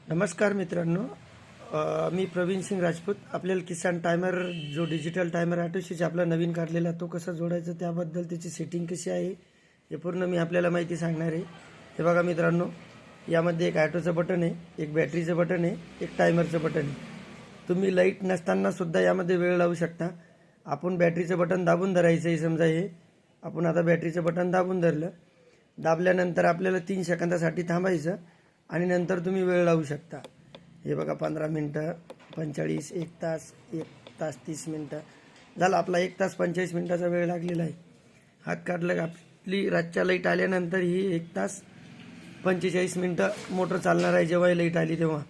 नमस्कार मित्रांनो, मी प्रवीण सिंग राजपूत. आपल्याला किसान टायमर जो डिजिटल टायमर ऑटोशीच आपला नवीन काढलेला तो कसा जोडायचा त्याबद्दल त्याची सेटिंग कशी आहे हे पूर्ण मी आपल्याला माहिती सांगणार आहे. हे बघा मित्रांनो, यामध्ये एक ऑटोचं बटन आहे, एक बॅटरीचं बटन आहे, एक टायमरचं बटन आहे. तुम्ही लाईट नसताना सुद्धा यामध्ये वेळ लावू शकता. आपण बॅटरीचं बटन दाबून धरायचं आहे. समजा हे आपण आता बॅटरीचं बटन दाबून धरलं, दाबल्यानंतर आपल्याला 3 सेकंदासाठी थांबायचं आणि नंतर तुम्ही वेळ लावू शकता. हे बघा 15 मिनटं, 45, 1 तास 30 मिनटं झाला. आपला 1 तास 45 मिनटाचा वेळ लागलेला आहे. हात काढलं, आपली रातच्या लाईट आल्यानंतर ही 1 तास 45 मिनटं मोटर चालणार आहे. जेव्हा लाईट आली तेव्हा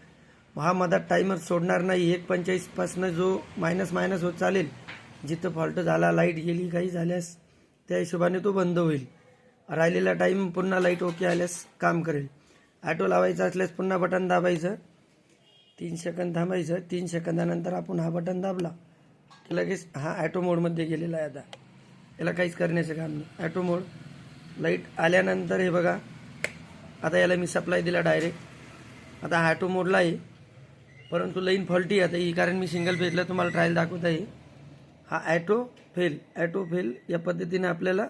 हा मधात टायमर सोडणार नाही. 1:45 पासून जो मायनस होत चालेल, जिथं फॉल्ट झाला, लाईट गेली, काही झाल्यास त्या हिशोबाने तो बंद होईल. राहिलेला टाईम पुन्हा लाईट ओके आल्यास काम करेल. ऑटो लावायचा असल्यास पुन्हा बटन दाबायचं, 3 सेकंद थांबायचं. 3 सेकंदानंतर आपण हा बटन दाबला की लगेच हा ऑटो मोडमध्ये गेलेला आहे. आता याला काहीच करण्याचं काम नाही. ऑटो मोड लाईट आल्यानंतर हे बघा, आता याला मी सप्लाय दिला डायरेक्ट. आता हा ऑटो मोडला आहे, परंतु लाईन फॉल्टी आता ही, कारण मी सिंगल फेजला तुम्हाला ट्रायल दाखवत आहे. हा ऑटो फेल या पद्धतीने आपल्याला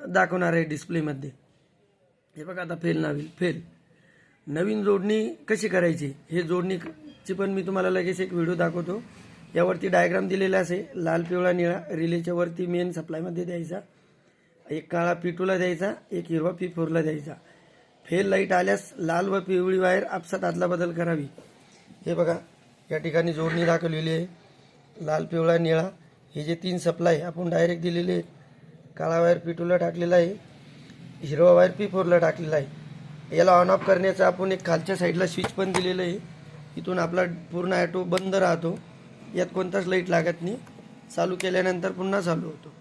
दाखवणार आहे डिस्प्लेमध्ये. हे बघा आता फेल. नवीन जोडणी कशी करायची हे जोडणीची पण मी तुम्हाला लगेच एक व्हिडिओ दाखवतो. यावरती डायग्राम दिलेला असे, लाल पिवळा निळा. रिलेच्या वरती मेन सप्लायमध्ये द्यायचा, एक काळा P2ला द्यायचा, एक हिरवा P4ला द्यायचा. फेल लाईट आल्यास लाल व पिवळी वायर आपसात आदला बदल करावी. हे बघा या ठिकाणी जोडणी दाखवलेली आहे, लाल पिवळा निळा. हे जे 3 सप्लाय आपण डायरेक्ट दिलेले आहेत. काळा वायर P2ला टाकलेला आहे, हिरवा वायर P4ला टाकलेला आहे. याला ऑन ऑफ करण्याचं आपण एक खालच्या साईडला स्विच पण दिलेलं आहे. इथून आपला पूर्ण ऑटो बंद राहतो, यात कोणताच लाईट लागत नाही. चालू केल्यानंतर पुन्हा चालू होतो.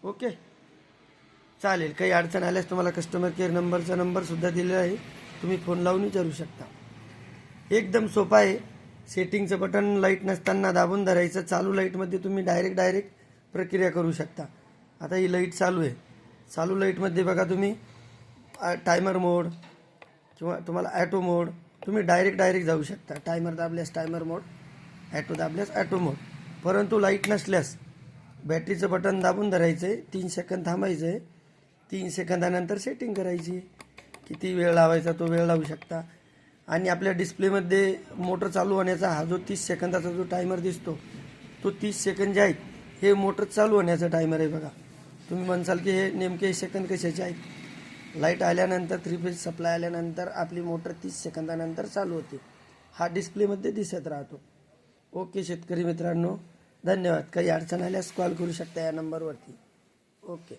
ओके, चालेल. काही अडचण आल्यास तुम्हाला कस्टमर केअर नंबरसुद्धा दिलेला आहे, तुम्ही फोन लावून विचारू शकता. एकदम सोपा आहे. सेटिंगचं बटन लाईट नसताना दाबून धरायचं. चालू लाईटमध्ये तुम्ही डायरेक्ट प्रक्रिया करू शकता. आता ही लाईट चालू आहे. चालू लाईटमध्ये बघा तुम्ही टायमर मोड किंवा तुम्हाला ॲटो मोड, तुम्ही डायरेक्ट जाऊ शकता. टायमर दाबल्यास टायमर मोड, ॲटो दाबल्यास ॲटो मोड. परंतु लाईट नसल्यास बॅटरीचं बटन दाबून धरायचं आहे, 3 सेकंद थांबायचं आहे. 3 सेकंदानंतर सेटिंग करायची. किती वेळ लावायचा तो वेळ लावू शकता. आणि आपल्या डिस्प्लेमध्ये मोटर चालू होण्याचा हा जो 30 सेकंदाचा जो टायमर दिसतो, तो 30 सेकंद जे आहेत हे मोटर चालू होण्याचा टायमर आहे. बघा, तुम्ही म्हणसाल की हे नेमके सेकंद कशाचे आहेत. लाईट आल्यानंतर 3 फेज सप्लाय आल्यानंतर आपली मोटर 30 सेकंदानंतर चालू होते. हा डिस्प्लेमध्ये दिसत राहतो. ओके शेतकरी मित्रांनो, धन्यवाद. काही अडचण आल्यास कॉल करू शकता या नंबरवरती. ओके.